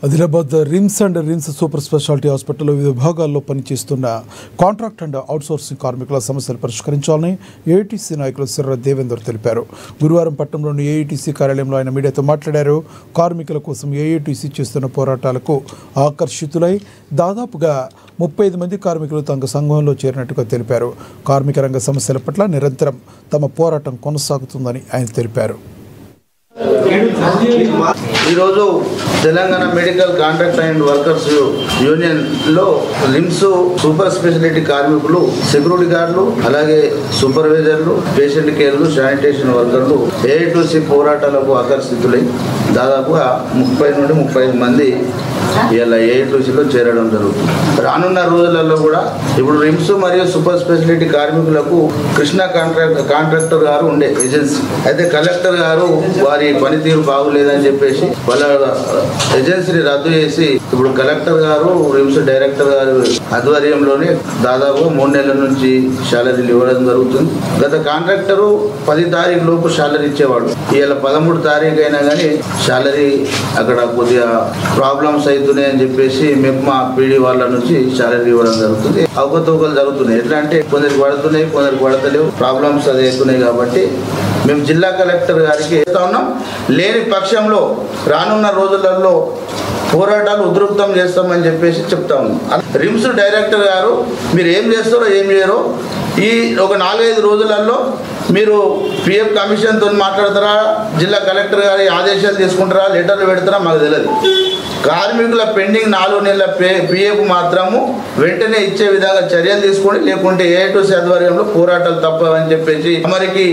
Adilabad RIMS and RIMS super speciality హాస్పిటల్లో వివిధ విభాగాల్లో పనిచేస్తున్న కాంట్రాక్ట్ అండ్ అవుట్సోర్సింగ్ కార్మికుల సమస్యలు పరిష్కరించాలని ఏఐటీసీ నాయకులు సిర్ర దేవేందర్ తెలిపారు. గురువారం పట్టణంలోని ఏఐటీసీ కార్యాలయంలో ఆయన మీడియాతో మాట్లాడారు. కార్మికుల కోసం ఏఐటీసీ చేస్తున్న పోరాటాలకు ఆకర్షితులై దాదాపుగా 35 మంది కార్మికులు తమ సంఘంలో చేరినట్టుగా తెలిపారు. కార్మిక రంగ సమస్యల పట్ల నిరంతరం తమ పోరాటం కొనసాగుతుందని ఆయన తెలిపారు. ఈరోజు Telangana medical contract and workers యూనియన్లో రిమ్స్ సూపర్ స్పెషాలిటీ కార్మికులు, సెక్యూరిటీ గార్డులు, అలాగే సూపర్వైజర్లు, పేషెంట్ కేర్లు, శానిటేషన్ వర్కర్లు ఏఐటీసీ పోరాటాలకు ఆకర్షితులై దాదాపుగా 30 నుండి 35 మంది ఇలా ఏఐటీసీలో చేరడం జరుగుతుంది. రానున్న రోజులలో కూడా ఇప్పుడు రిమ్స్ మరియు సూపర్ స్పెషాలిటీ కార్మికులకు కృష్ణా కాంట్రాక్టర్ గారు ఉండే ఏజెన్సీ అయితే కలెక్టర్ గారు వారి పనితీరు బాగులేదని చెప్పేసి వాళ్ళ ఏజెన్సీని రద్దు చేసి ఇప్పుడు కలెక్టర్ గారు రిమ్స్ డైరెక్టర్ గారు ఆధ్వర్యంలోనే దాదాపు 3 నెలల నుంచి శాలరీలు ఇవ్వడం జరుగుతుంది. గత కాంట్రాక్టరు 10 తారీఖు లోపు శాలరీ ఇచ్చేవాడు. ఇవాళ 13 తారీఖు అయినా కానీ శాలరీ అక్కడ కొద్దిగా ప్రాబ్లమ్స్ అవుతున్నాయని చెప్పేసి మెప్మా పీడీ వాళ్ళ నుంచి శాలరీ ఇవ్వడం జరుగుతుంది. అవకతవకలు జరుగుతున్నాయి. ఎట్లా అంటే కొందరికి పడుతున్నాయి, కొందరికి పడతలేవు, ప్రాబ్లమ్స్ అది అవుతున్నాయి. కాబట్టి మేము జిల్లా కలెక్టర్ గారికి చెప్తా ఉన్నాం. లేని పక్షంలో రానున్న రోజులలో పోరాటాలు ఉధృతం చేస్తామని చెప్పేసి చెప్తా ఉన్నాం. రిమ్స్ డైరెక్టర్ గారు మీరు ఏం చేస్తారో ఏం చేయరో ఈ ఒక 4-5 రోజులలో మీరు పిఎఫ్ కమిషన్తో మాట్లాడతారా, జిల్లా కలెక్టర్ గారి ఆదేశాలు తీసుకుంటారా, లెటర్లు పెడతారా మాకు తెలియదు. కార్మికుల పెండింగ్ 4 నెలల పిఎఫ్ మాత్రము వెంటనే ఇచ్చే విధంగా చర్యలు తీసుకోండి, లేకుంటే ఏఐటీసీ ఆధ్వర్యంలో పోరాటాలు తప్పవని చెప్పేసి మరికి